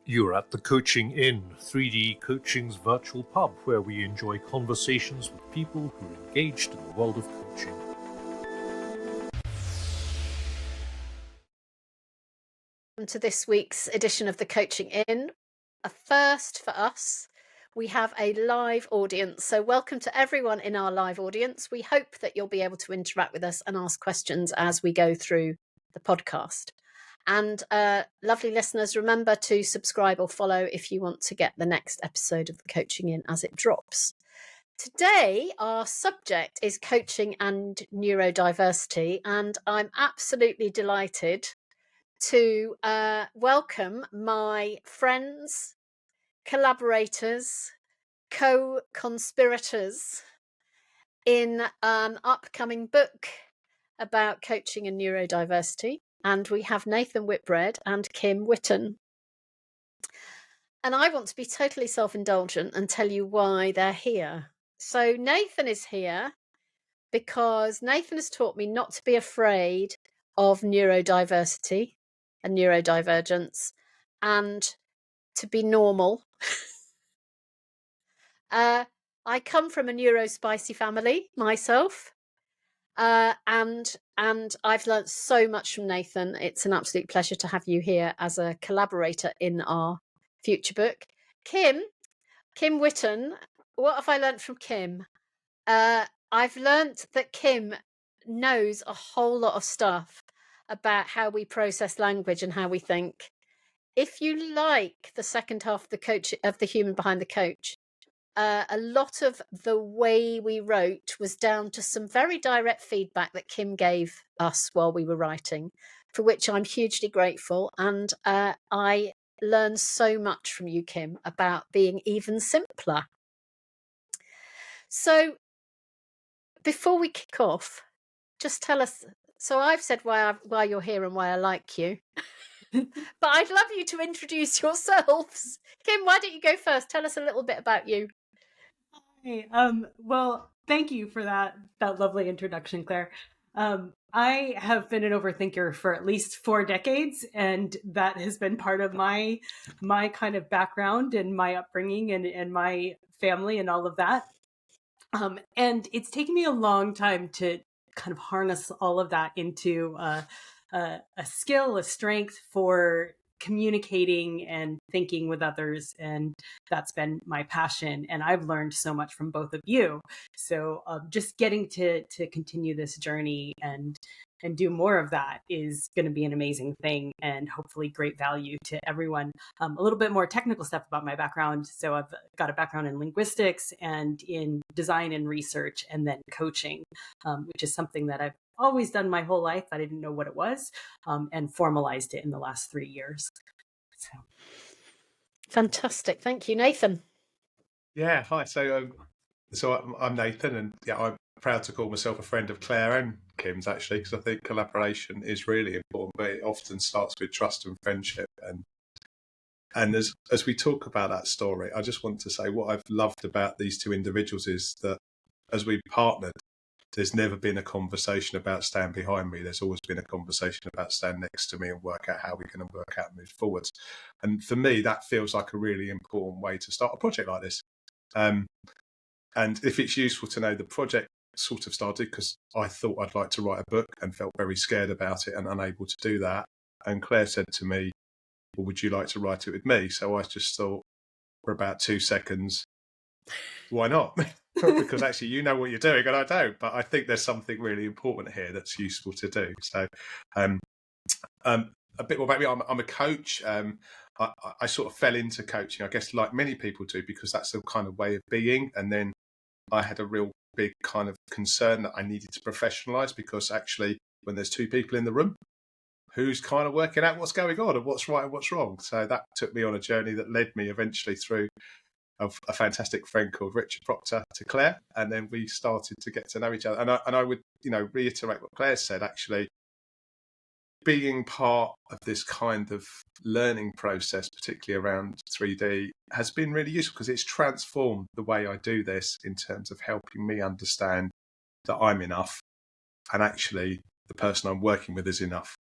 You're at the Coaching In, 3D Coaching's virtual pub, where we enjoy conversations with people who are engaged in the world of coaching. Welcome to this week's edition of the Coaching In. A first for us. We have a live audience. So welcome to everyone in our live audience. We hope that you'll be able to interact with us and ask questions as we go through the podcast. And lovely listeners, remember to subscribe or follow if you want to get the next episode of the Coaching In as it drops. Today, our subject is coaching and neurodiversity, and I'm absolutely delighted to welcome my friends, collaborators, co-conspirators in an upcoming book about coaching and neurodiversity. And we have Nathan Whitbread and Kim Witten. And I want to be totally self-indulgent and tell you why they're here. So Nathan is here because Nathan has taught me not to be afraid of neurodiversity and neurodivergence and to be normal. I come from a neurospicy family myself. And I've learnt so much from Nathan. It's an absolute pleasure to have you here as a collaborator in our future book. Kim Witten, what have I learnt from Kim? I've learnt that Kim knows a whole lot of stuff about how we process language and how we think. If you like the second half of the human behind the coach, a lot of the way we wrote was down to some very direct feedback that Kim gave us while we were writing, for which I'm hugely grateful. And I learned so much from you, Kim, about being even simpler. So before we kick off, just tell us. So I've said why you're here and why I like you. But I'd love you to introduce yourselves. Kim, why don't you go first? Tell us a little bit about you. Hey, well, thank you for that lovely introduction, Claire. I have been an overthinker for at least 4 decades, and that has been part of my kind of background and my upbringing and my family and all of that. And it's taken me a long time to kind of harness all of that into a skill, a strength for communicating and thinking with others, and that's been my passion, and I've learned so much from both of you. So just getting to continue this journey and do more of that is going to be an amazing thing, and hopefully great value to everyone. A little bit more technical stuff about my background. So I've got a background in linguistics and in design and research, and then coaching, which is something that I've always done my whole life. I didn't know what it was, and formalized it in the last 3 years. So. Fantastic. Thank you, Nathan. Yeah, hi. So I'm Nathan, and I'm proud to call myself a friend of Claire and Kim's, actually, because I think collaboration is really important, but it often starts with trust and friendship. And as we talk about that story, I just want to say what I've loved about these two individuals is that as we partnered, there's never been a conversation about stand behind me. There's always been a conversation about stand next to me and work out how we're going to work out and move forwards. And for me, that feels like a really important way to start a project like this. And if it's useful to know, the project sort of started because I thought I'd like to write a book and felt very scared about it and unable to do that. And Claire said to me, well, would you like to write it with me? So I just thought for about 2 seconds, why not? Because actually you know what you're doing and I don't, but I think there's something really important here that's useful to do. So a bit more about me. I'm a coach. I sort of fell into coaching, I guess, like many people do, because that's the kind of way of being. And then I had a real big kind of concern that I needed to professionalize, because actually when there's 2 people in the room, who's kind of working out what's going on and what's right and what's wrong. So that took me on a journey that led me eventually through a fantastic friend called Richard Proctor to Claire. And then we started to get to know each other. And I would, reiterate what Claire said, actually. Being part of this kind of learning process, particularly around 3D, has been really useful because it's transformed the way I do this in terms of helping me understand that I'm enough and actually the person I'm working with is enough.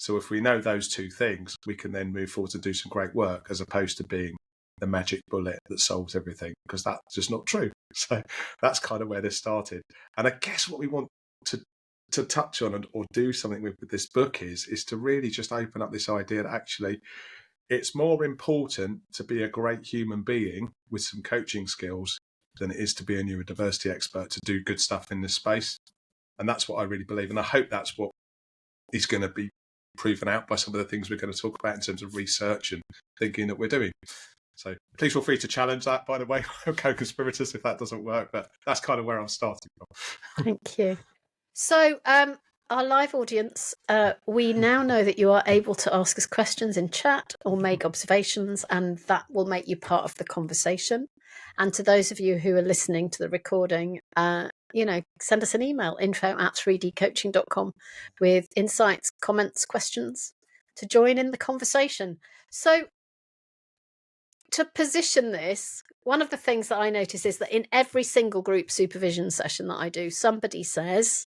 So if we know those two things, we can then move forward to do some great work, as opposed to being the magic bullet that solves everything, because that's just not true. So that's kind of where this started. And I guess what we want to touch on or do something with this book is to really just open up this idea that actually it's more important to be a great human being with some coaching skills than it is to be a neurodiversity expert to do good stuff in this space. And that's what I really believe. And I hope that's what is going to be proven out by some of the things we're going to talk about in terms of research and thinking that we're doing. So please feel free to challenge that, by the way, co-conspirators, if that doesn't work. But that's kind of where I'm starting from. Thank you. So our live audience, we now know that you are able to ask us questions in chat or make observations, and that will make you part of the conversation. And to those of you who are listening to the recording, send us an email, info@3dcoaching.com, with insights, comments, questions to join in the conversation. So to position this, one of the things that I notice is that in every single group supervision session that I do, somebody says,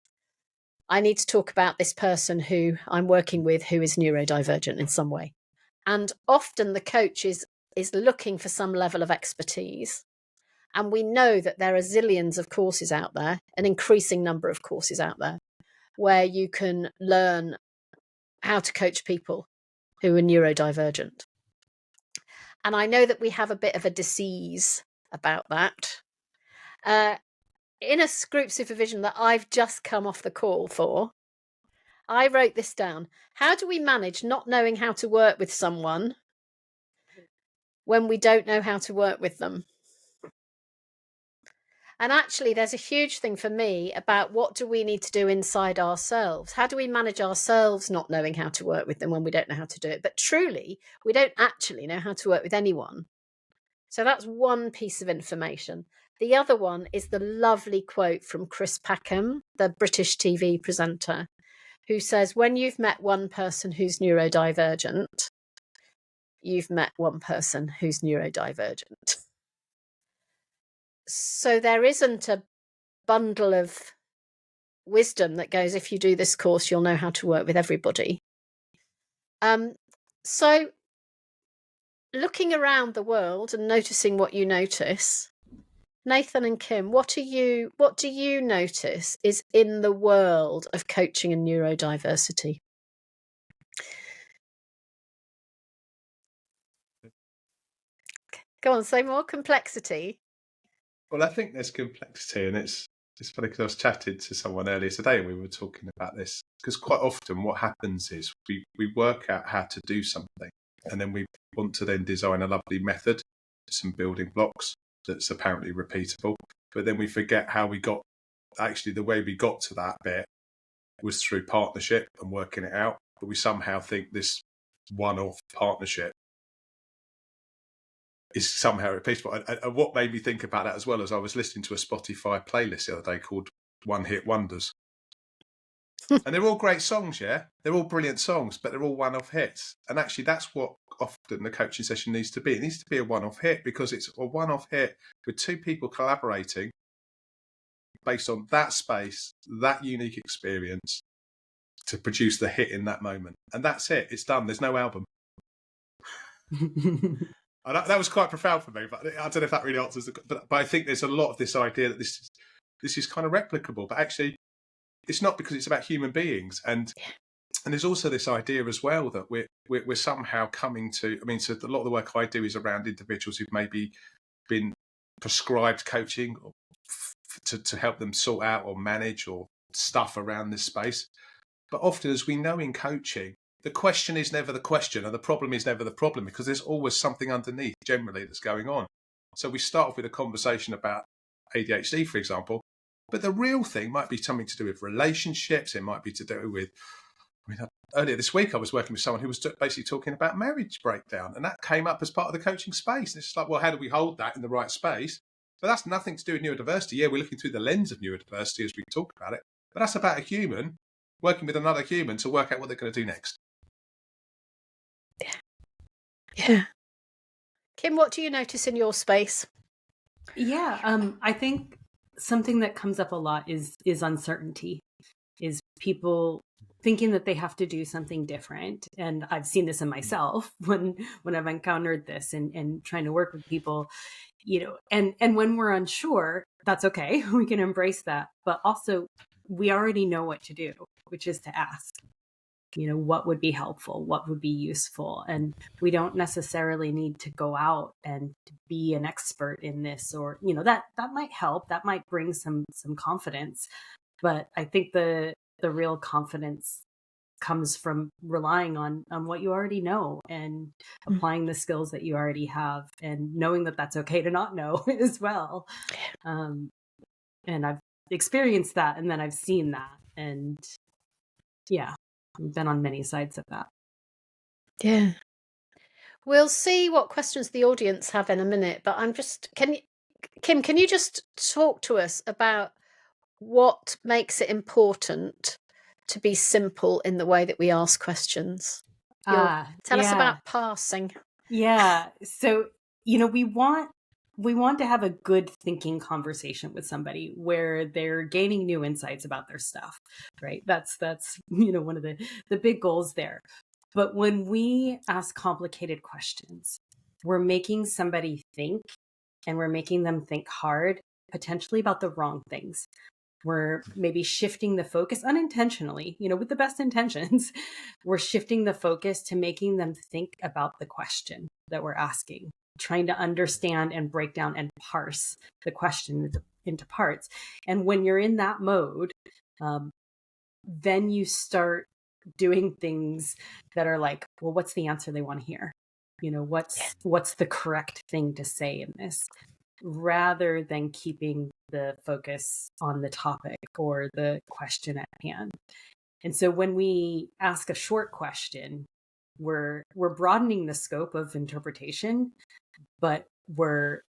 I need to talk about this person who I'm working with who is neurodivergent in some way. And often the coach is looking for some level of expertise. And we know that there are zillions of courses out there, an increasing number of courses out there, where you can learn how to coach people who are neurodivergent. And I know that we have a bit of a disease about that. In a group supervision that I've just come off the call for, I wrote this down. How do we manage not knowing how to work with someone when we don't know how to work with them? And actually, there's a huge thing for me about what do we need to do inside ourselves? How do we manage ourselves not knowing how to work with them when we don't know how to do it? But truly, we don't actually know how to work with anyone. So that's one piece of information. The other one is the lovely quote from Chris Packham, the British TV presenter, who says, when you've met one person who's neurodivergent, you've met one person who's neurodivergent. So there isn't a bundle of wisdom that goes, if you do this course, you'll know how to work with everybody. So looking around the world and noticing what you notice, Nathan and Kim, what do you notice is in the world of coaching and neurodiversity? Go on, say more. Complexity. Well, I think there's complexity, and it's funny because I was chatting to someone earlier today and we were talking about this, because quite often what happens is we work out how to do something, and then we want to then design a lovely method, some building blocks that's apparently repeatable, but then we forget how we got, actually the way we got to that bit was through partnership and working it out, but we somehow think this one-off partnership is somehow repeatable. And what made me think about that as well is I was listening to a Spotify playlist the other day called One Hit Wonders. And they're all great songs, yeah? They're all brilliant songs, but they're all one-off hits. And actually that's what often the coaching session needs to be. It needs to be a one-off hit, because it's a one-off hit with two people collaborating based on that space, that unique experience to produce the hit in that moment. And that's it. It's done. There's no album. That was quite profound for me, but I don't know if that really answers but I think there's a lot of this idea that this is kind of replicable, but actually it's not, because it's about human beings. And there's also this idea as well that we're somehow coming to, I mean, so a lot of the work I do is around individuals who've maybe been prescribed coaching to help them sort out or manage or stuff around this space. But often, as we know in coaching, the question is never the question, and the problem is never the problem, because there's always something underneath generally that's going on. So we start off with a conversation about ADHD, for example, but the real thing might be something to do with relationships. It might be to do with, earlier this week I was working with someone who was basically talking about marriage breakdown, and that came up as part of the coaching space. And it's like, well, how do we hold that in the right space? But that's nothing to do with neurodiversity. Yeah, we're looking through the lens of neurodiversity as we talk about it, but that's about a human working with another human to work out what they're going to do next. Yeah. Kim, what do you notice in your space? Yeah, I think something that comes up a lot is uncertainty, is people thinking that they have to do something different. And I've seen this in myself when I've encountered this and trying to work with people, and when we're unsure, that's okay. We can embrace that. But also, we already know what to do, which is to ask, what would be helpful, what would be useful. And we don't necessarily need to go out and be an expert in this, or, that might help. That might bring some confidence. But I think the real confidence comes from relying on what you already know and applying the skills that you already have, and knowing that that's okay to not know as well. And I've experienced that, and then I've seen that, and yeah, I've been on many sides of that. Yeah. We'll see what questions the audience have in a minute, but Kim, can you just talk to us about what makes it important to be simple in the way that we ask questions? Tell us about parsing. Yeah. So, we want to have a good thinking conversation with somebody where they're gaining new insights about their stuff, right? That's one of the big goals there. But when we ask complicated questions, we're making somebody think, and we're making them think hard, potentially about the wrong things. We're maybe shifting the focus unintentionally, with the best intentions. We're shifting the focus to making them think about the question that we're asking, trying to understand and break down and parse the question into parts. And when you're in that mode, then you start doing things that are like, well, what's the answer they want to hear? What's the correct thing to say in this, rather than keeping the focus on the topic or the question at hand. And so when we ask a short question, we're broadening the scope of interpretation, but we're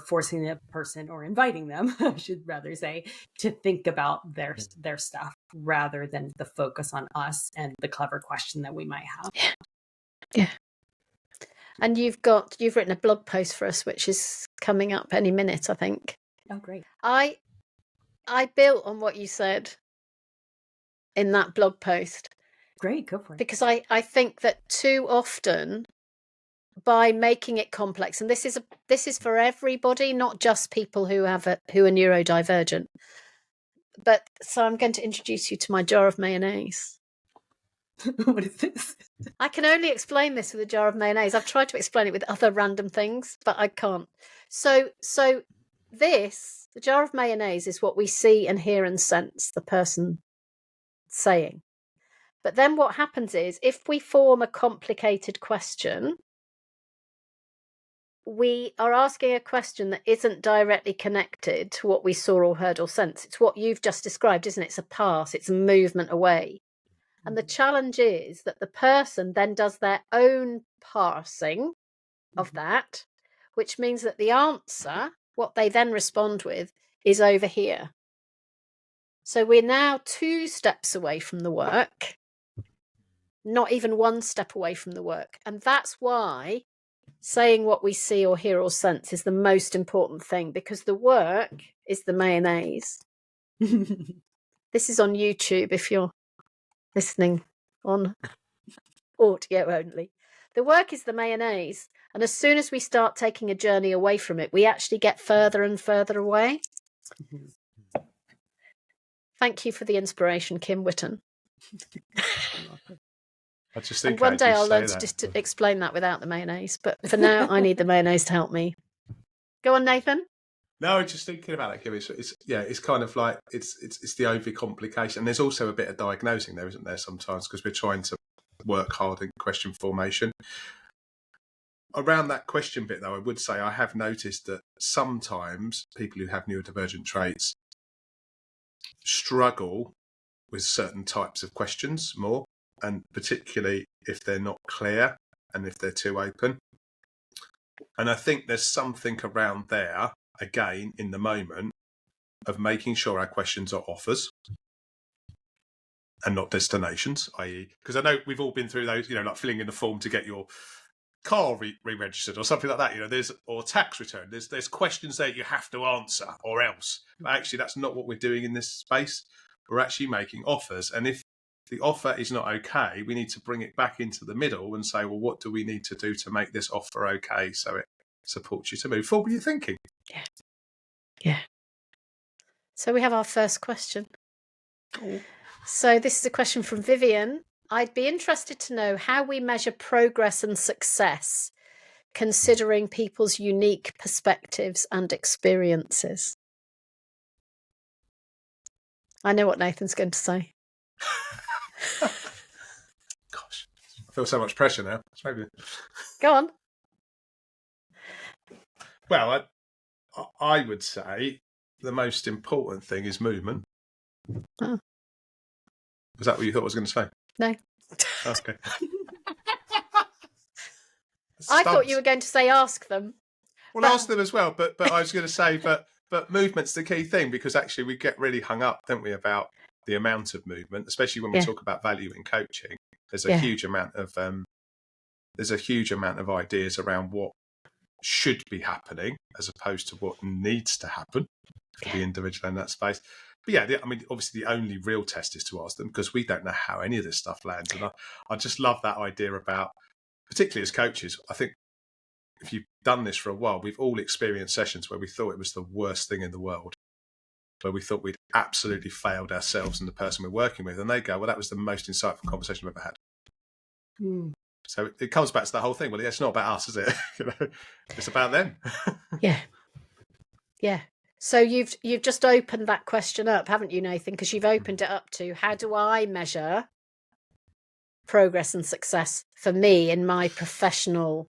forcing the person, or inviting them, I should rather say, to think about their stuff, rather than the focus on us and the clever question that we might have. Yeah. And you've written a blog post for us, which is coming up any minute, I think. Oh, great. I built on what you said in that blog post. Great, go for it. Because I think that too often, by making it complex, and this is for everybody, not just people who are neurodivergent. But so I'm going to introduce you to my jar of mayonnaise. What is this? I can only explain this with a jar of mayonnaise. I've tried to explain it with other random things, but I can't. So the jar of mayonnaise is what we see and hear and sense the person saying. But then what happens is, if we form a complicated question, we are asking a question that isn't directly connected to what we saw or heard or sensed. It's what you've just described, isn't it? It's a pass, it's a movement away. And the challenge is that the person then does their own parsing of that, which means that the answer, what they then respond with, is over here. So we're now 2 steps away from the work, not even 1 step away from the work. And that's why saying what we see or hear or sense is the most important thing, because the work is the mayonnaise. This is on YouTube if you're listening on audio only. The work is the mayonnaise, and as soon as we start taking a journey away from it, we actually get further and further away. Thank you for the inspiration, Kim Witten. I just think and one day I'll learn to explain that without the mayonnaise, but for now I need the mayonnaise to help me. Go on, Nathan. No, just thinking about it, Kim. It's kind of like it's the overcomplication, and there's also a bit of diagnosing there, isn't there? Sometimes, because we're trying to work hard in question formation. Around that question bit, though, I would say I have noticed that sometimes people who have neurodivergent traits struggle with certain types of questions more, and particularly if they're not clear and if they're too open. And I think there's something around there, again, in the moment, of making sure our questions are offers and not destinations, i.e., because I know we've all been through those, like filling in the form to get your car re-registered or something like that, or tax return. There's questions there you have to answer or else. But actually, that's not what we're doing in this space. we're actually making offers. And if the offer is not okay, we need to bring it back into the middle and say, well, what do we need to do to make this offer okay so it supports you to move forward with your thinking? Yeah. So we have our first question. So this is a question from Vivian. I'd be interested to know how we measure progress and success, considering people's unique perspectives and experiences. I know what Nathan's going to say. Gosh, I feel so much pressure now. Maybe. Go on. Well, I would say the most important thing is movement. Oh. Was that what you thought I was going to say? No. Okay. I thought you were going to say ask them. Well, ask them as well, but I was going to say, but movement's the key thing, because actually we get really hung up, don't we, about the amount of movement, especially when we talk about value in coaching. There's a huge amount of ideas around what should be happening as opposed to what needs to happen for the individual in that space. But yeah, I mean, obviously the only real test is to ask them, because we don't know how any of this stuff lands. And I just love that idea about, particularly as coaches, I think if you've done this for a while, we've all experienced sessions where we thought it was the worst thing in the world, where we thought we'd absolutely failed ourselves and the person we're working with. And they go, well, that was the most insightful conversation we've ever had. So it comes back to the whole thing. Well, it's not about us, is it? It's about them. Yeah. So you've just opened that question up, haven't you, Nathan? Because you've opened it up to, how do I measure progress and success for me in my professional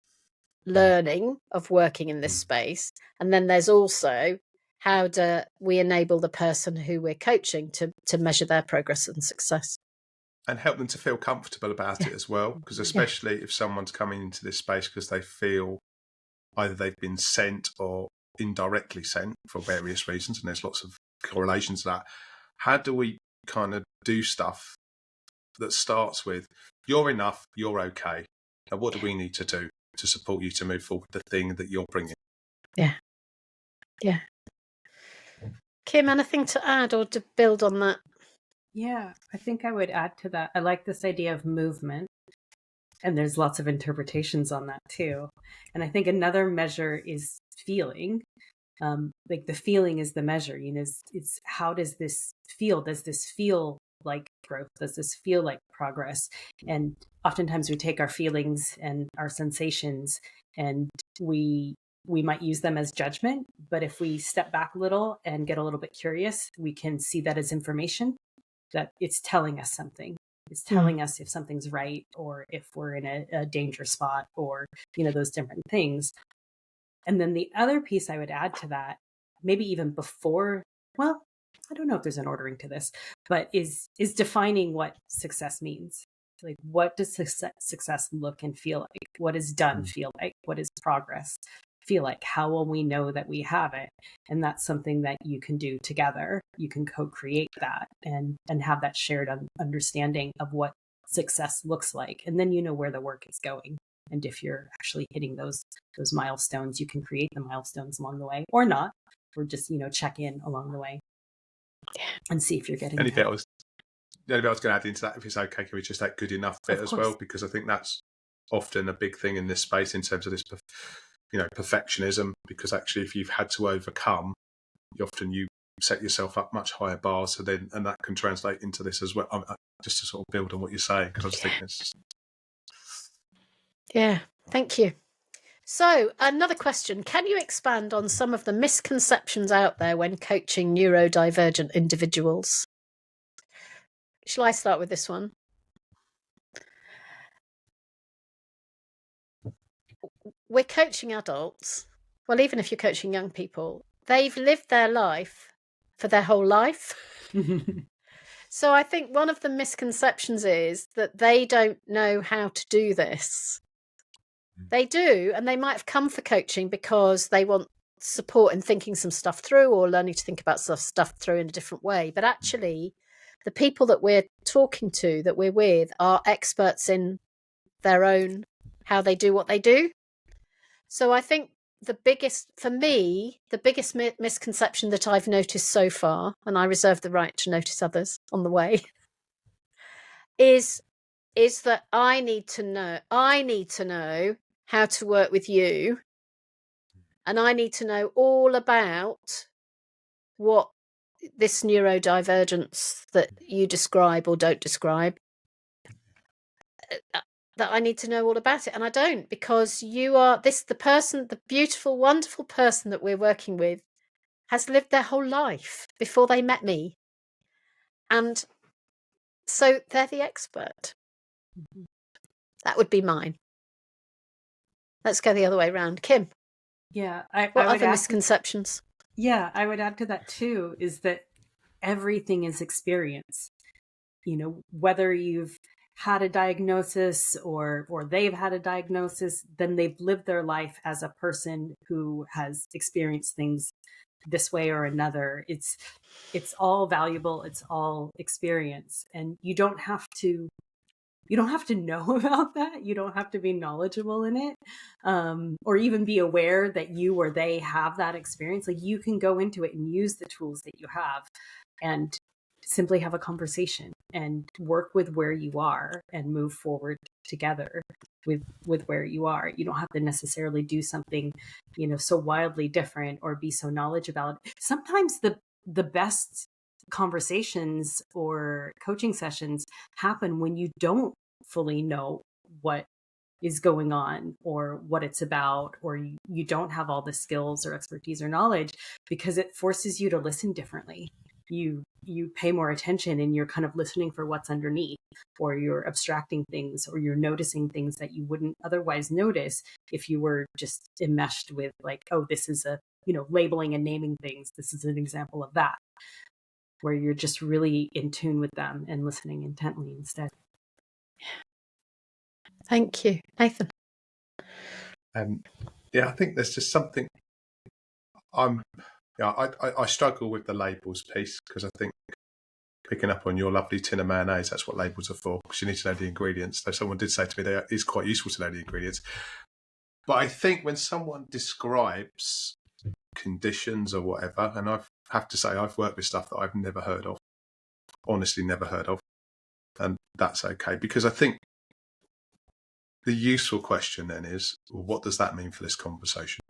learning of working in this space? And then there's also, how do we enable the person who we're coaching to measure their progress and success? And help them to feel comfortable about it as well. Because especially if someone's coming into this space because they feel either they've been sent or indirectly sent for various reasons, and there's lots of correlations to that. How do we kind of do stuff that starts with, you're enough, you're okay. Now, what do we need to do to support you to move forward with the thing that you're bringing? Yeah. Kim, anything to add or to build on that? Yeah, I think I would add to that. I like this idea of movement, and there's lots of interpretations on that too. And I think another measure is feeling. Like the feeling is the measure. It's how does this feel? Does this feel like growth? Does this feel like progress? And oftentimes we take our feelings and our sensations and we might use them as judgment. But if we step back a little and get a little bit curious, we can see that as information, that it's telling us something. It's telling us if something's right, or if we're in a danger spot, or, those different things. And then the other piece I would add to that, maybe even before, well, I don't know if there's an ordering to this, but is defining what success means. Like, what does success look and feel like? What is done feel like? What is progress feel like? How will we know that we have it? And that's something that you can do together. You can co-create that and have that shared understanding of what success looks like. And then you know where the work is going. And if you're actually hitting those milestones, you can create the milestones along the way, or not, or just, check in along the way and see if you're getting Anything else? The only bit I was going to add into that, if it's okay, can we just that good enough bit as well? Because I think that's often a big thing in this space in terms of this, perfectionism. Because actually, if you've had to overcome, you set yourself up much higher bars. So then, and that can translate into this as well. Just to sort of build on what you're saying, because I just think it's. Yeah, thank you. So another question, can you expand on some of the misconceptions out there when coaching neurodivergent individuals? Shall I start with this one? We're coaching adults. Well, even if you're coaching young people, they've lived their life for their whole life. So I think one of the misconceptions is that they don't know how to do this. They do, and they might have come for coaching because they want support in thinking some stuff through, or learning to think about stuff through in a different way. But actually, the people that we're talking to, that we're with, are experts in their own, how they do what they do. So I think the biggest, for me, the biggest misconception that I've noticed so far, and I reserve the right to notice others on the way, is that I need to know how to work with you, and I need to know all about what this neurodivergence that you describe or don't describe, that I need to know all about it. And I don't, because you are the beautiful, wonderful person that we're working with has lived their whole life before they met me. And so they're the expert. That would be mine. Let's go the other way around. Kim, Yeah. what other misconceptions? I would add to that too, is that everything is experience. You know, whether you've had a diagnosis or they've had a diagnosis, then they've lived their life as a person who has experienced things this way or another. It's all valuable. It's all experience. And you don't have to know about that. You don't have to be knowledgeable in it, or even be aware that you or they have that experience. Like, you can go into it and use the tools that you have and simply have a conversation and work with where you are and move forward together with where you are. You don't have to necessarily do something, so wildly different or be so knowledgeable about it. Sometimes the best conversations or coaching sessions happen when you don't fully know what is going on or what it's about, or you don't have all the skills or expertise or knowledge, because it forces you to listen differently. You pay more attention and you're kind of listening for what's underneath, or you're abstracting things, or you're noticing things that you wouldn't otherwise notice if you were just enmeshed with, like, oh, this is labeling and naming things. This is an example of that, where you're just really in tune with them and listening intently instead. Thank you. Nathan? I think there's just something I struggle with the labels piece, because I think, picking up on your lovely tin of mayonnaise, that's what labels are for, because you need to know the ingredients. Though someone did say to me that it is quite useful to know the ingredients. But I think when someone describes conditions or whatever, and I have to say I've worked with stuff that I've never heard of, honestly never heard of, and that's okay, because I think the useful question then is, well, what does that mean for this conversation?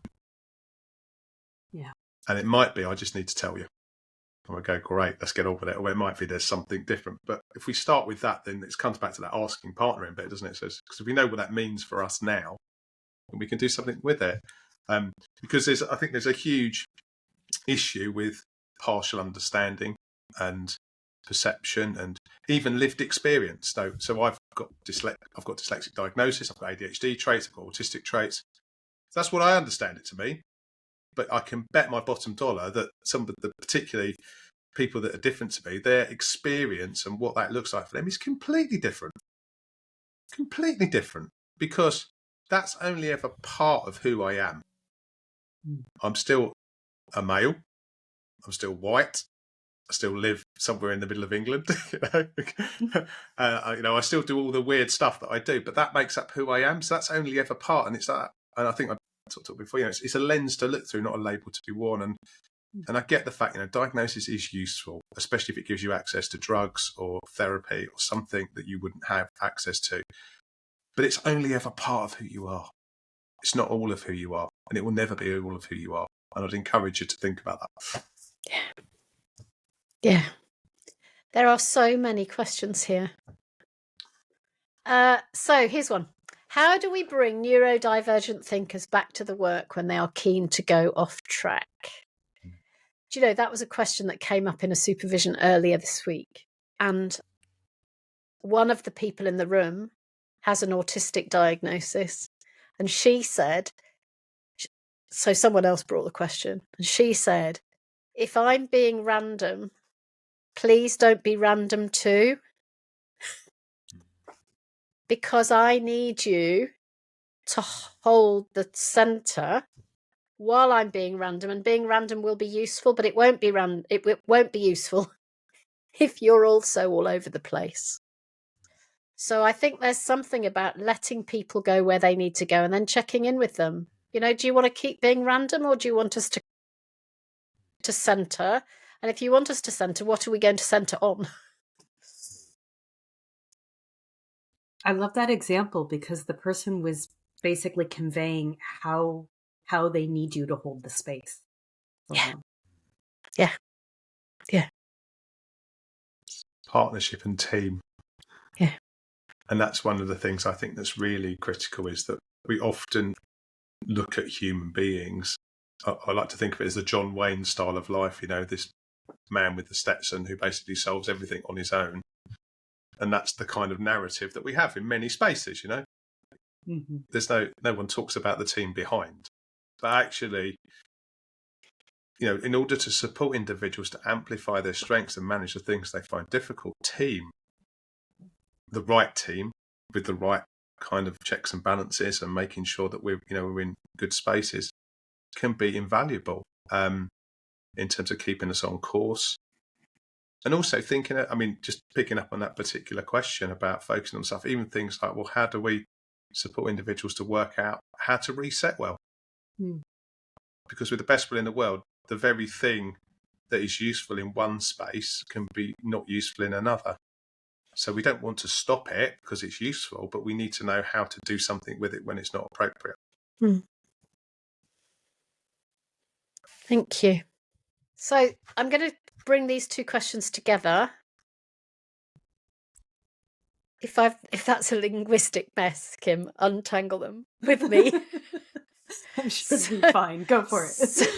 Yeah. And it might be, I just need to tell you. And we go, great, let's get on with it. Or it might be there's something different. But if we start with that, then it comes back to that asking partnering bit, doesn't it? So, because if we know what that means for us now, then we can do something with it. Because I think there's a huge issue with partial understanding and perception and even lived experience. So I've got dyslexic diagnosis, I've got ADHD traits, I've got autistic traits. That's what I understand it to be. But I can bet my bottom dollar that some of the particularly people that are different to me, their experience and what that looks like for them is completely different. Completely different. Because that's only ever part of who I am. I'm still a male. I'm still white. I still live somewhere in the middle of England. I still do all the weird stuff that I do, but that makes up who I am. So that's only ever part. And it's that. And I think I talked about before, it's a lens to look through, not a label to be worn. And I get the fact, diagnosis is useful, especially if it gives you access to drugs or therapy or something that you wouldn't have access to. But it's only ever part of who you are. It's not all of who you are, and it will never be all of who you are. And I'd encourage you to think about that. Yeah. There are so many questions here. So here's one. How do we bring neurodivergent thinkers back to the work when they are keen to go off track? Do you know, that was a question that came up in a supervision earlier this week. And one of the people in the room has an autistic diagnosis. And she said, so someone else brought the question, and she said, if I'm being random, please don't be random too. Because I need you to hold the center while I'm being random, and being random will be useful, but it won't be it won't be useful if you're also all over the place. So I think there's something about letting people go where they need to go and then checking in with them You know, do you want to keep being random, or do you want us to centre? And if you want us to centre, what are we going to centre on? I love that example because the person was basically conveying how they need you to hold the space. Yeah. Yeah. Yeah. Partnership and team. Yeah. And that's one of the things I think that's really critical, is that we often look at human beings. I like to think of it as the John Wayne style of life, you know, this man with the Stetson who basically solves everything on his own. And that's the kind of narrative that we have in many spaces, you know. Mm-hmm. There's no one talks about the team behind. But actually, you know, in order to support individuals to amplify their strengths and manage the things they find difficult, the right team with the right kind of checks and balances and making sure that we're in good spaces can be invaluable in terms of keeping us on course. And also thinking, I mean, just picking up on that particular question about focusing on stuff, even things like, well, how do we support individuals to work out how to reset well? Because with the best will in the world, the very thing that is useful in one space can be not useful in another. So we don't want to stop it because it's useful, but we need to know how to do something with it when it's not appropriate. Thank you. So I'm going to bring these two questions together. If that's a linguistic mess, Kim, untangle them with me. I'm sure it'll be fine. Go for it.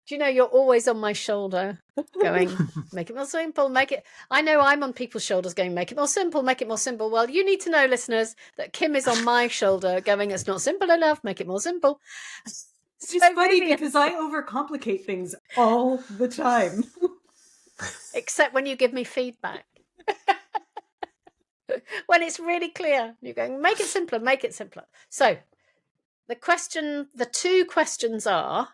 Do you know, you're always on my shoulder going, make it more simple, make it... I know I'm on people's shoulders going, make it more simple, make it more simple. Well, you need to know, listeners, that Kim is on my shoulder going, it's not simple enough, make it more simple. It's just funny because I overcomplicate things all the time. Except when you give me feedback. When it's really clear, you're going, make it simpler, make it simpler. So the two questions are,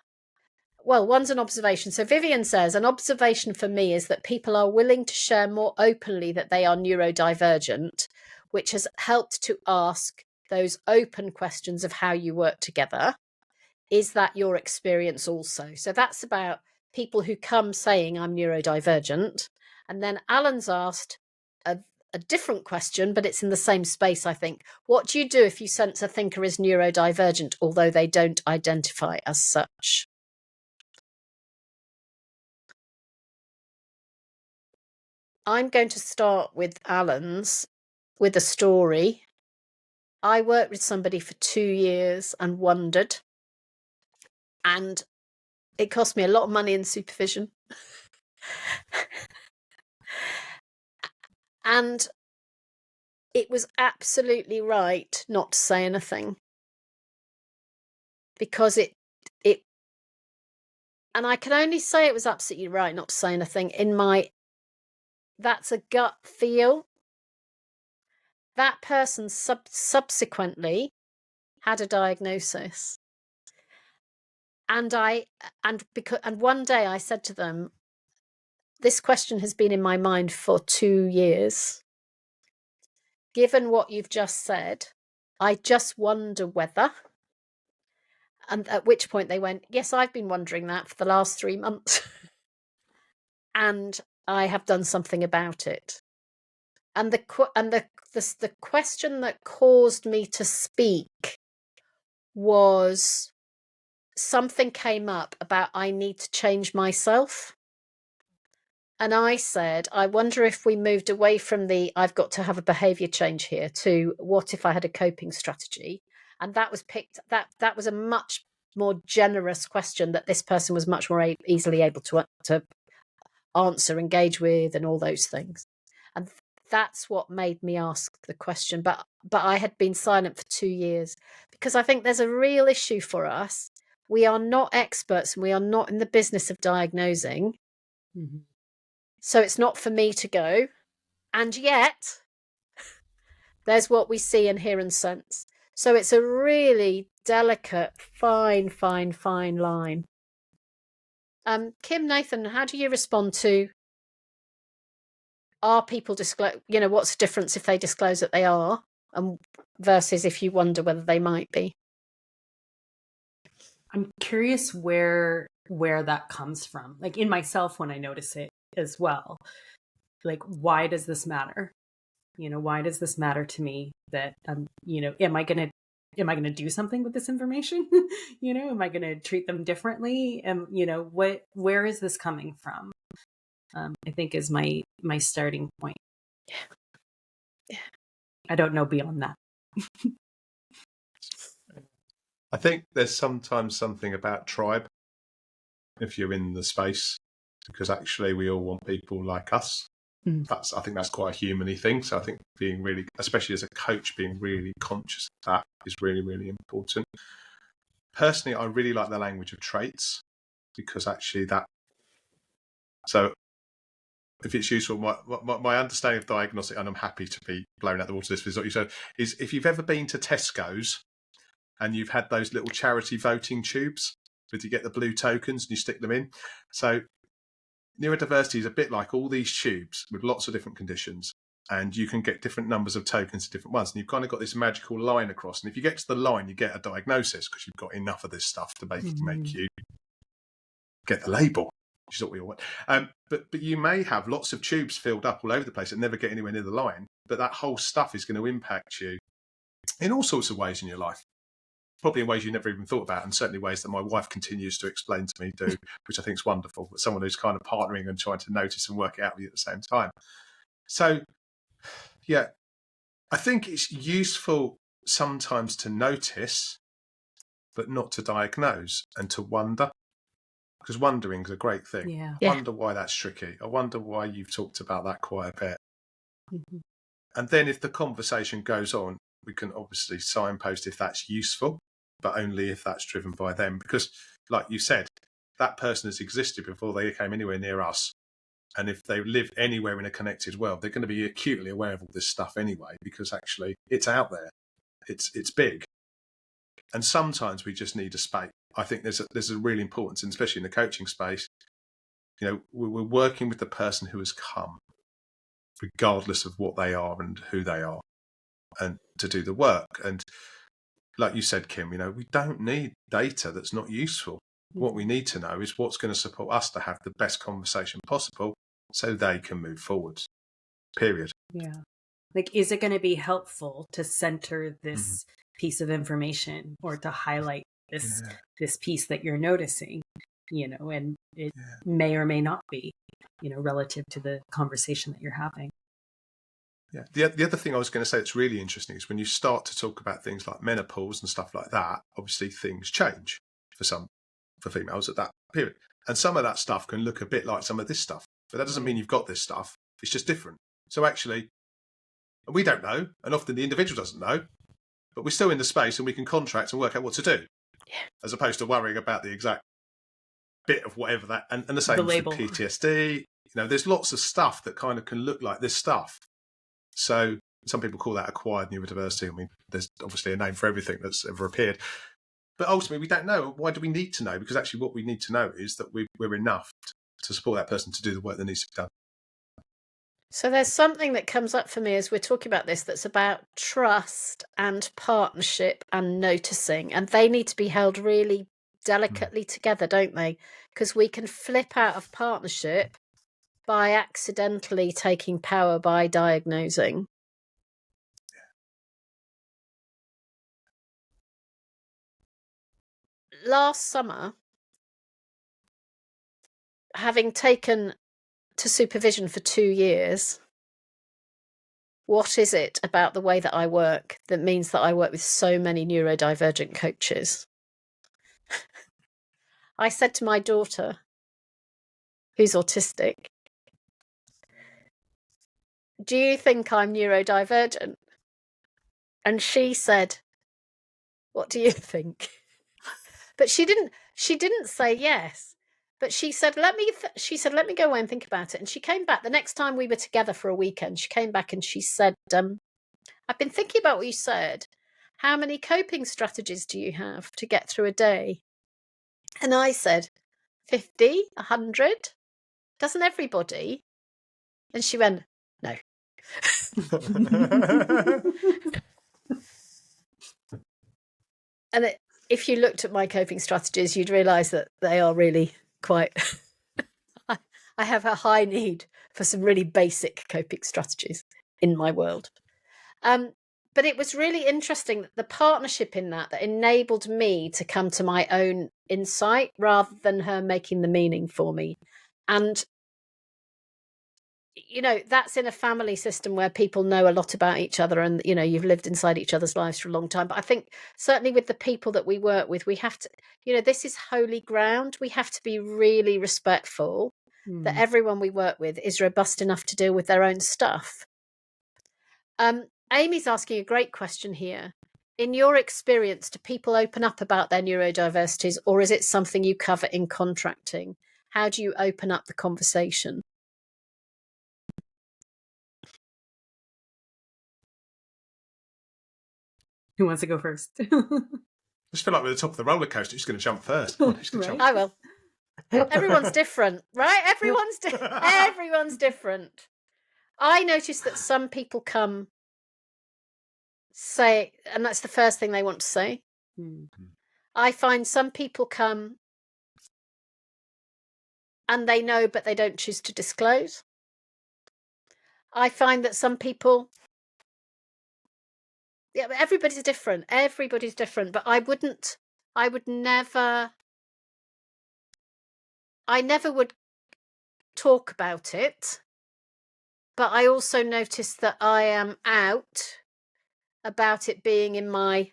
well, one's an observation. So Vivian says, an observation for me is that people are willing to share more openly that they are neurodivergent, which has helped to ask those open questions of how you work together. Is that your experience also? So that's about people who come saying I'm neurodivergent. And then Alan's asked a different question, but it's in the same space, I think. What do you do if you sense a thinker is neurodivergent, although they don't identify as such? I'm going to start with Alan's, with a story. I worked with somebody for 2 years and wondered, and it cost me a lot of money in supervision. And it was absolutely right not to say anything, because it and I can only say it was absolutely right not to say anything that's a gut feel. That person subsequently had a diagnosis. And one day I said to them, this question has been in my mind for 2 years. Given what you've just said, I just wonder whether... And at which point they went, yes, I've been wondering that for the last 3 months. And I have done something about it. And the question that caused me to speak was, something came up about I need to change myself. And I said, I wonder if we moved away from the I've got to have a behaviour change here to what if I had a coping strategy? And that was that was a much more generous question that this person was much more easily able to answer, engage with, and all those things. And that's what made me ask the question. But I had been silent for 2 years, because I think there's a real issue for us. We are not experts, and we are not in the business of diagnosing. Mm-hmm. So it's not for me to go. And yet, there's what we see and hear and sense. So it's a really delicate, fine line. Kim, Nathan, how do you respond to, are people disclose, what's the difference if they disclose that they are, versus if you wonder whether they might be? I'm curious where that comes from. Like in myself when I notice it as well. Like, why does this matter? Why does this matter to me that am I going to do something with this information? Am I going to treat them differently? And where is this coming from? I think is my starting point. Yeah. I don't know beyond that. I think there's sometimes something about tribe if you're in the space, because actually we all want people like us. I think that's quite a human-y thing. So I think being really, especially as a coach, being really conscious of that is really, really important. Personally, I really like the language of traits, because actually so if it's useful, my understanding of diagnostic, and I'm happy to be blown out the water, this is what you said, is if you've ever been to Tesco's and you've had those little charity voting tubes, where you get the blue tokens and you stick them in. So neurodiversity is a bit like all these tubes with lots of different conditions, and you can get different numbers of tokens to different ones. And you've kind of got this magical line across. And if you get to the line, you get a diagnosis because you've got enough of this stuff to make you get the label, which is what we all want. But you may have lots of tubes filled up all over the place and never get anywhere near the line. But that whole stuff is going to impact you in all sorts of ways in your life. Probably in ways you never even thought about, and certainly ways that my wife continues to explain to me, which I think is wonderful. But someone who's kind of partnering and trying to notice and work it out with you at the same time. So, yeah, I think it's useful sometimes to notice, but not to diagnose, and to wonder, because wondering is a great thing. Yeah. I wonder why that's tricky. I wonder why you've talked about that quite a bit. Mm-hmm. And then if the conversation goes on, we can obviously signpost if that's useful, but only if that's driven by them. Because, like you said, that person has existed before they came anywhere near us. And if they live anywhere in a connected world, they're going to be acutely aware of all this stuff anyway, because actually it's out there. It's big. And sometimes we just need a space. I think there's a real importance, and especially in the coaching space, we're working with the person who has come, regardless of what they are and who they are, and to do the work. And like you said, Kim, we don't need data that's not useful. What we need to know is what's going to support us to have the best conversation possible so they can move forwards. Period. Yeah. Like, is it going to be helpful to center this piece of information or to highlight this piece that you're noticing, and it may or may not be, relative to the conversation that you're having. Yeah. The other thing I was going to say that's really interesting is when you start to talk about things like menopause and stuff like that, obviously things change for females at that period. And some of that stuff can look a bit like some of this stuff, but that doesn't mean you've got this stuff. It's just different. So actually, we don't know, and often the individual doesn't know, but we're still in the space and we can contract and work out what to do, as opposed to worrying about the exact bit of whatever that, and the same for PTSD. There's lots of stuff that kind of can look like this stuff. So some people call that acquired neurodiversity. I mean, there's obviously a name for everything that's ever appeared. But ultimately, we don't know. Why do we need to know? Because actually what we need to know is that we're enough to support that person to do the work that needs to be done. So there's something that comes up for me as we're talking about this that's about trust and partnership and noticing. And they need to be held really delicately together, don't they? Because we can flip out of partnership by accidentally taking power by diagnosing. Last summer, having taken to supervision for 2 years, what is it about the way that I work that means that I work with so many neurodivergent coaches? I said to my daughter, who's autistic, "Do you think I'm neurodivergent?" And she said, "What do you think?" But she didn't say yes. But she said, let me go away and think about it. And she came back the next time we were together for a weekend. She came back and she said, "I've been thinking about what you said. How many coping strategies do you have to get through a day?" And I said, 50, 100. Doesn't everybody? And she went, "No." And if you looked at my coping strategies, you'd realise that they are really quite... I have a high need for some really basic coping strategies in my world. But it was really interesting that the partnership in that enabled me to come to my own insight rather than her making the meaning for me. And, you know, that's in a family system where people know a lot about each other and, you know, you've lived inside each other's lives for a long time. But I think certainly with the people that we work with, we have to, you know, this is holy ground. We have to be really respectful that everyone we work with is robust enough to deal with their own stuff. Amy's asking a great question here. In your experience, do people open up about their neurodiversities, or is it something you cover in contracting? How do you open up the conversation? Who wants to go first? I just feel like we're at the top of the roller coaster. Who's going to jump first? Come on, who's going to jump? I will. Everyone's different, right? Everyone's different. I notice that some people come, say, and that's the first thing they want to say. I find some people come and they know, but they don't choose to disclose. I find that some people, yeah, but everybody's different. Everybody's different. But I never would talk about it. But I also notice that I am out about it being in my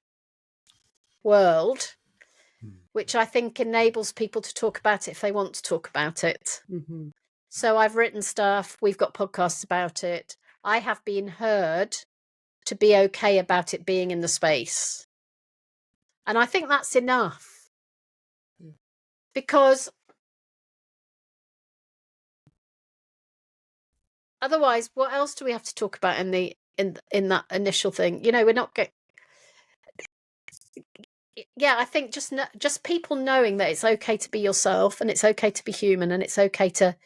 world, which I think enables people to talk about it if they want to talk about it. So I've written stuff, we've got podcasts about it. I have been heard to be okay about it being in the space. And I think that's enough. Because otherwise, what else do we have to talk about in that initial thing? You know, we're not getting... Yeah, I think just people knowing that it's okay to be yourself and it's okay to be human and it's okay to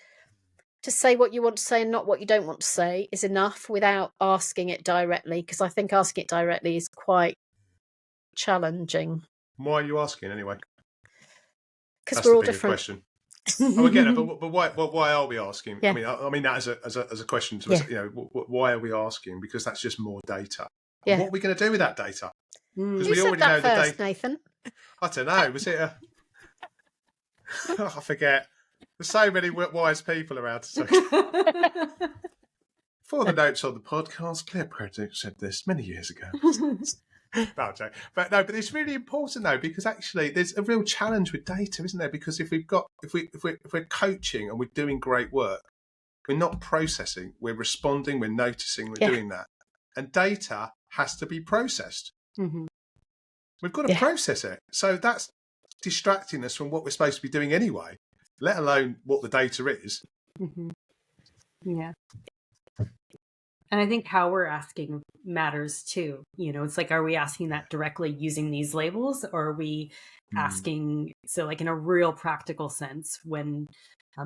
say what you want to say and not what you don't want to say is enough without asking it directly, because I think asking it directly is quite challenging. Why are you asking anyway? Because we're all different. Question. Oh, I get it, but why are we asking? Yeah. I mean that as a question to us, you know, why are we asking? Because that's just more data. Yeah. What are we going to do with that data? Because Who we said already that know first, the data. Nathan? I don't know. Was it I forget. There's so many wise people around. So. For the notes on the podcast, Claire Pedrick said this many years ago. No, but it's really important though, because actually there's a real challenge with data, isn't there? Because if we're coaching and we're doing great work, we're not processing, we're responding, we're noticing, we're doing that, and data has to be processed. We've got to process it, so that's distracting us from what we're supposed to be doing anyway, let alone what the data is. Yeah. And I think how we're asking matters too. You know, it's like, are we asking that directly using these labels, or are we asking, so like in a real practical sense, when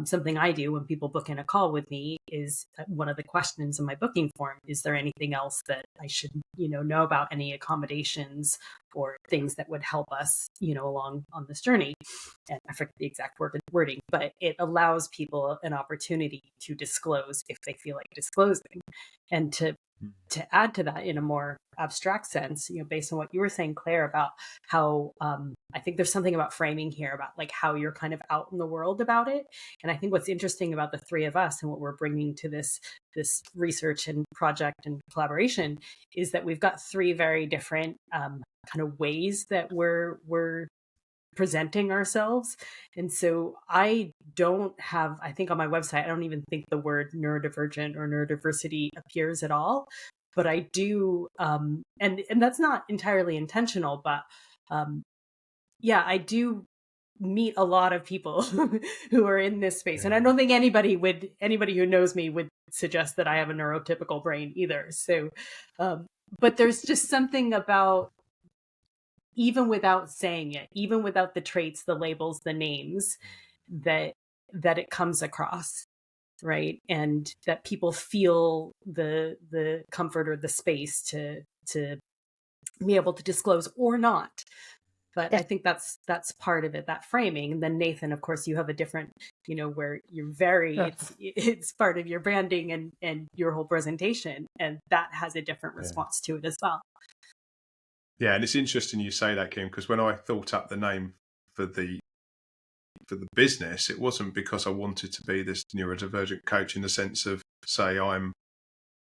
something I do when people book in a call with me is one of the questions in my booking form, is there anything else that I should, you know about, any accommodations or things that would help us, you know, along on this journey? And I forget the exact wording, but it allows people an opportunity to disclose if they feel like disclosing. And to add to that in a more abstract sense, you know, based on what you were saying, Claire, about how I think there's something about framing here about like how you're kind of out in the world about it. And I think what's interesting about the three of us and what we're bringing to this research and project and collaboration is that we've got three very different kind of ways that we're presenting ourselves. And so I think on my website, I don't even think the word neurodivergent or neurodiversity appears at all, but I do, and that's not entirely intentional, but I do meet a lot of people who are in this space. And I don't think anybody who knows me would suggest that I have a neurotypical brain either. So, but there's just something about, even without saying it, even without the traits, the labels, the names, that it comes across, right? And that people feel the comfort or the space to be able to disclose or not. But I think that's part of it, that framing. And then Nathan, of course, you have a different, where you're it's part of your branding and your whole presentation, and that has a different response to it as well. Yeah, and it's interesting you say that, Kim, because when I thought up the name for the business, it wasn't because I wanted to be this neurodivergent coach in the sense of, say,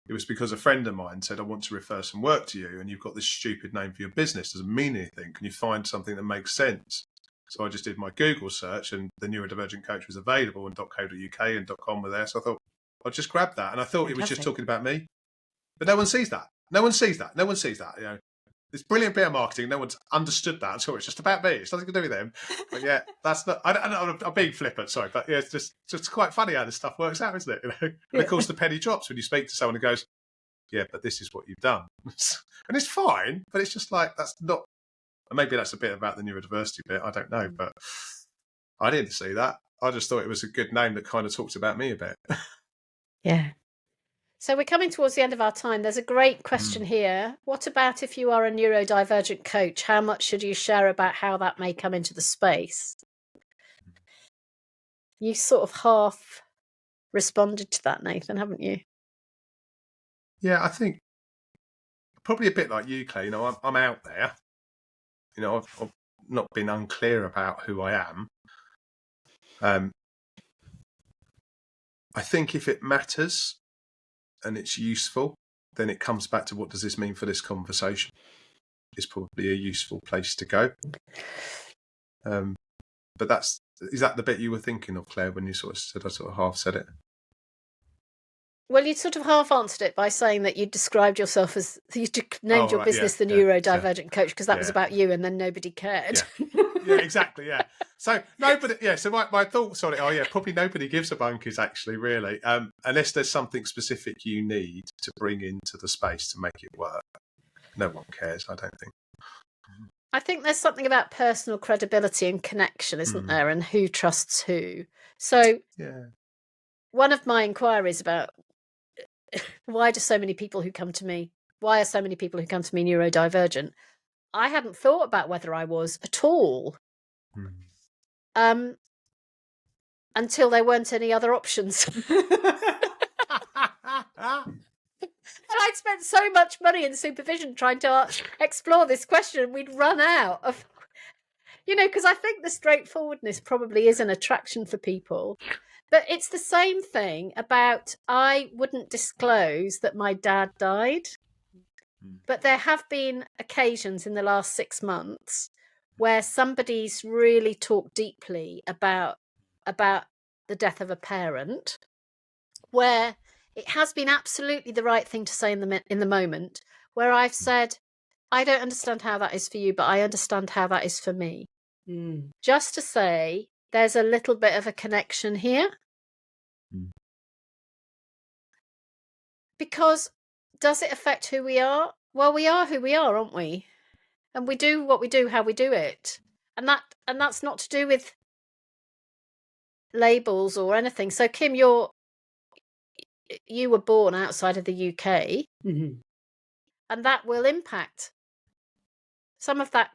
it was because a friend of mine said, I want to refer some work to you, and you've got this stupid name for your business. Doesn't mean anything. Can you find something that makes sense? So I just did my Google search, and the neurodivergent coach was available, and .co.uk and .com were there. So I thought, I'll just grab that. And I thought it was just talking about me. But no one sees that. No one sees that. No one sees that. This brilliant bit of marketing, no one's understood that. So it's just about me. It's nothing to do with them. But yeah, that's not. I'm being flippant. Sorry, but yeah, it's just quite funny how this stuff works out, isn't it? And of course, the penny drops when you speak to someone who goes, "Yeah, but this is what you've done," and it's fine. But it's just like that's not. And maybe that's a bit about the neurodiversity bit. I don't know, but I didn't see that. I just thought it was a good name that kind of talked about me a bit. Yeah. So we're coming towards the end of our time. There's a great question here. What about if you are a neurodivergent coach? How much should you share about how that may come into the space? You sort of half responded to that, Nathan, haven't you? Yeah, I think probably a bit like you, Claire. I'm out there. I've not been unclear about who I am. I think if it matters and it's useful, then it comes back to what does this mean for this conversation? Is probably a useful place to go. But is that the bit you were thinking of, Claire, when you sort of said I sort of half said it? Well, you sort of half answered it by saying that you described yourself as you named your business the neurodivergent coach because that was about you, and then nobody cared. Yeah, exactly. Yeah. So nobody. Yeah. So my thoughts on it. Probably nobody gives a monkeys actually, really, unless there's something specific you need to bring into the space to make it work. No one cares, I don't think. I think there's something about personal credibility and connection, isn't there, and who trusts who. So one of my inquiries about why are so many people who come to me neurodivergent? I hadn't thought about whether I was at all until there weren't any other options. And I'd spent so much money in supervision trying to explore this question, and we'd run out of, because I think the straightforwardness probably is an attraction for people. But it's the same thing about I wouldn't disclose that my dad died. But there have been occasions in the last 6 months where somebody's really talked deeply about the death of a parent, where it has been absolutely the right thing to say in the moment, where I've said, I don't understand how that is for you, but I understand how that is for me. Just to say, there's a little bit of a connection here. Because does it affect who we are? Well, we are who we are, aren't we? And we do what we do, how we do it. And that's not to do with labels or anything. So, Kim, you were born outside of the UK, and that will impact. Some of that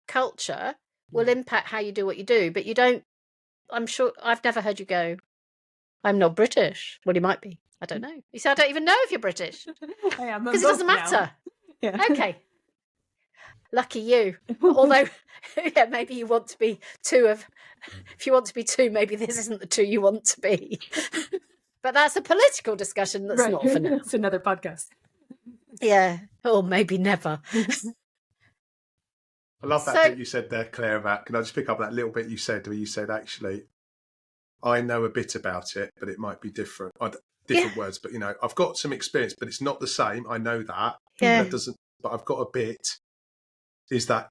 culture will impact how you do what you do, but you don't. I'm sure I've never heard you go, I'm not British. Well, you might be. I don't know. You say, I don't even know if you're British. I am. Because it doesn't matter. Yeah. Okay. Lucky you. Although, maybe you want to be if you want to be two, maybe this isn't the two you want to be. But that's a political discussion that's not for now. It's another podcast. Yeah. Or maybe never. I love that bit you said there, Claire, about, can I just pick up that little bit you said, where you said, actually, I know a bit about it, but it might be different. Different words, but I've got some experience, but it's not the same. I know that. Yeah. That doesn't, but I've got a bit. Is that,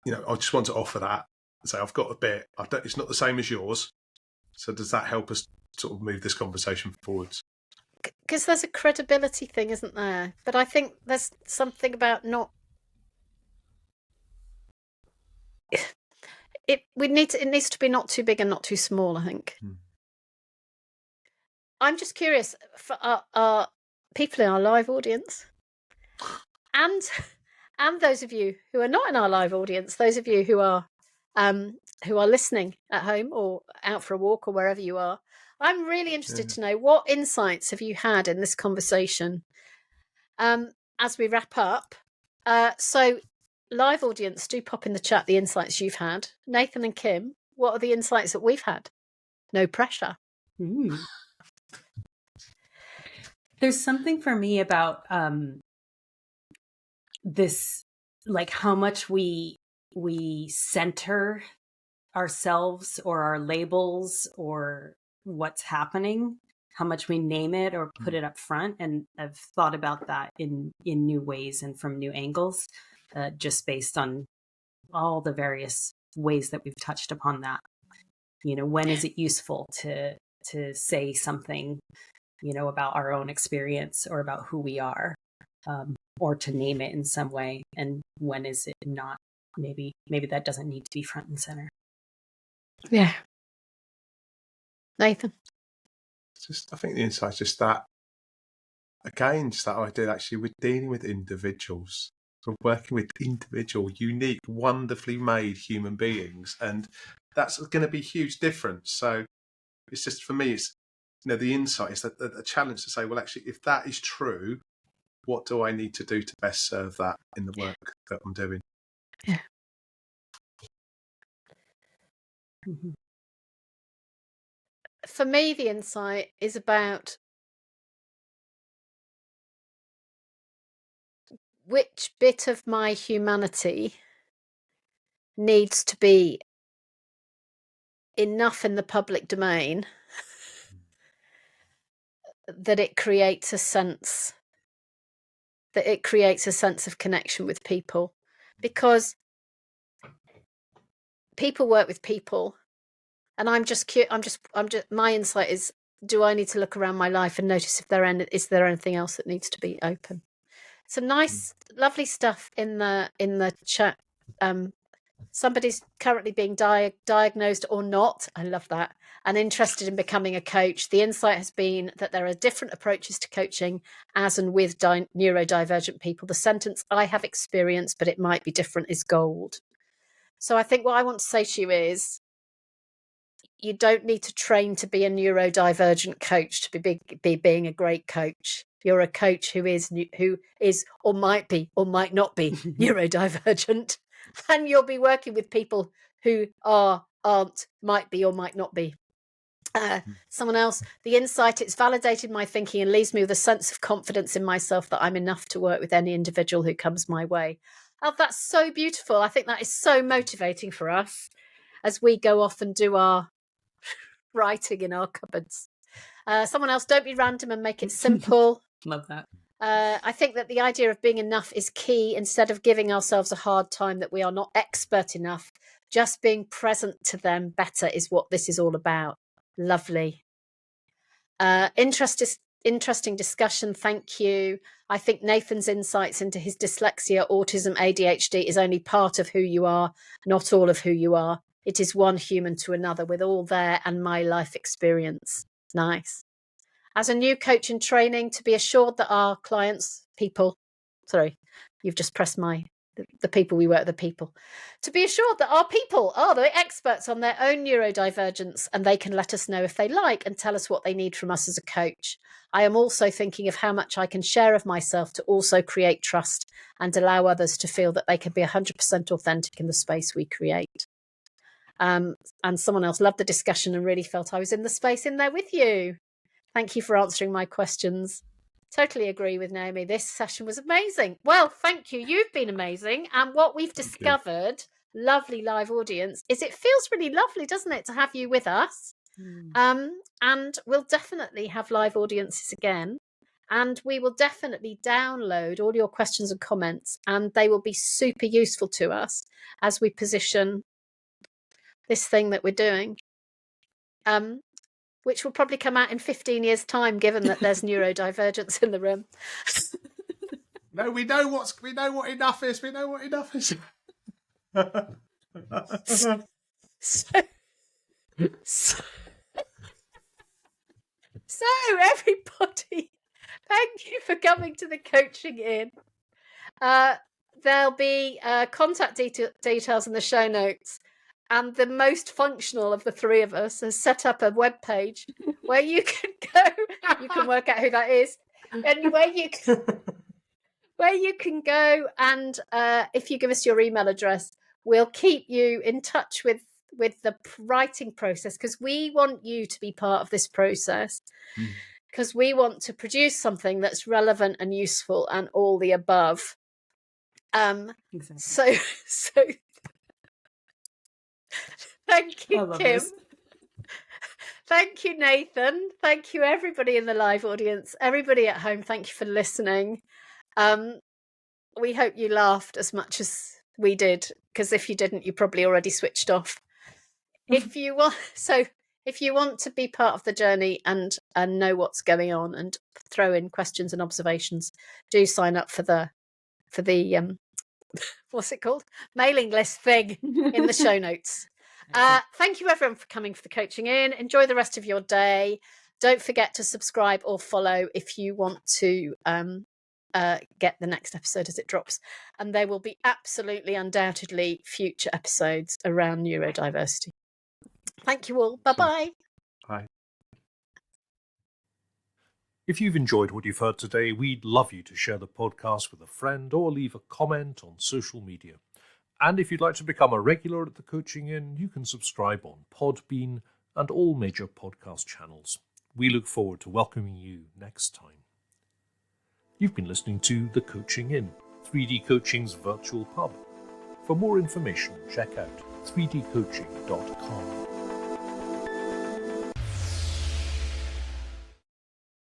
I just want to offer that and say, I've got a bit. It's not the same as yours. So does that help us sort of move this conversation forwards? Because there's a credibility thing, isn't there? But I think there's something about not. It needs to be not too big and not too small, I think. I'm just curious for our people in our live audience and and those of you who are not in our live audience, those of you who are listening at home or out for a walk or wherever you are, I'm really interested to know, what insights have you had in this conversation as we wrap up. So live audience, do pop in the chat the insights you've had. Nathan and Kim, what are the insights that we've had? No pressure. There's something for me about this, like how much we center ourselves or our labels or what's happening, how much we name it or put it up front. And I've thought about that in new ways and from new angles, just based on all the various ways that we've touched upon that. You know, when is it useful to say something, you know, about our own experience or about who we are, or to name it in some way, and when is it not? Maybe that doesn't need to be front and center. Yeah. Nathan? I think the insight's just that, again, just that idea actually we're dealing with individuals. We're working with individual, unique, wonderfully made human beings, and that's going to be a huge difference. So it's just, for me, it's, you know, the insight is that a challenge to say, well, actually, if that is true, what do I need to do to best serve that in the work that I'm doing? Yeah. For me, the insight is about which bit of my humanity needs to be enough in the public domain that it creates a sense of connection with people, because people work with people, and I'm just my insight is, do I need to look around my life and notice if is there anything else that needs to be open? Some nice, lovely stuff in the chat. Somebody's currently being diagnosed or not. I love that. And interested in becoming a coach. The insight has been that there are different approaches to coaching as and with neurodivergent people. The sentence, I have experience, but it might be different, is gold. So I think what I want to say to you is, you don't need to train to be a neurodivergent coach to be being a great coach. You're a coach who is or might be or might not be neurodivergent, and you'll be working with people who aren't, might be or might not be. Someone else, the insight, it's validated my thinking and leaves me with a sense of confidence in myself that I'm enough to work with any individual who comes my way. Oh, that's so beautiful. I think that is so motivating for us as we go off and do our writing in our cupboards. Someone else, don't be random and make it simple. Love that. I think that the idea of being enough is key. Instead of giving ourselves a hard time that we are not expert enough, just being present to them better is what this is all about. Lovely. Interesting discussion. Thank you. I think Nathan's insights into his dyslexia, autism, ADHD is only part of who you are, not all of who you are. It is one human to another with all their and my life experience. Nice. As a new coach in training, to be assured that our clients, you've just pressed the people we work with, the people. To be assured that our people are the experts on their own neurodivergence, and they can let us know if they like and tell us what they need from us as a coach. I am also thinking of how much I can share of myself to also create trust and allow others to feel that they can be 100% authentic in the space we create. And someone else loved the discussion and really felt I was in the space in there with you. Thank you for answering my questions. Totally agree with Naomi. This session was amazing. Well, thank you. You've been amazing. And what we've discovered, lovely live audience, is it feels really lovely, doesn't it, to have you with us? And we'll definitely have live audiences again. And we will definitely download all your questions and comments, and they will be super useful to us as we position this thing that we're doing, which will probably come out in 15 years' time, given that there's neurodivergence in the room. No, we know what enough is. We know what enough is. So everybody, thank you for coming to the Coaching In. there'll be contact details in the show notes. And the most functional of the three of us has set up a web page where you can go. You can work out who that is, and where you can go. And if you give us your email address, we'll keep you in touch with the writing process, because we want you to be part of this process. Because we want to produce something that's relevant and useful and all the above. Exactly. So thank you, Kim. This. Thank you, Nathan. Thank you, everybody in the live audience. Everybody at home, thank you for listening. We hope you laughed as much as we did, because if you didn't, you probably already switched off. If you want to be part of the journey and know what's going on and throw in questions and observations, do sign up for the what's it called? Mailing list thing in the show notes. Thank you everyone for coming for the Coaching In. Enjoy the rest of your day. Don't forget to subscribe or follow if you want to get the next episode as it drops. And there will be absolutely, undoubtedly future episodes around neurodiversity. Thank you all. Bye-bye. Bye. If you've enjoyed what you've heard today, we'd love you to share the podcast with a friend or leave a comment on social media. And if you'd like to become a regular at the Coaching In, you can subscribe on Podbean and all major podcast channels. We look forward to welcoming you next time. You've been listening to The Coaching In, 3D Coaching's virtual pub. For more information, check out 3dcoaching.com.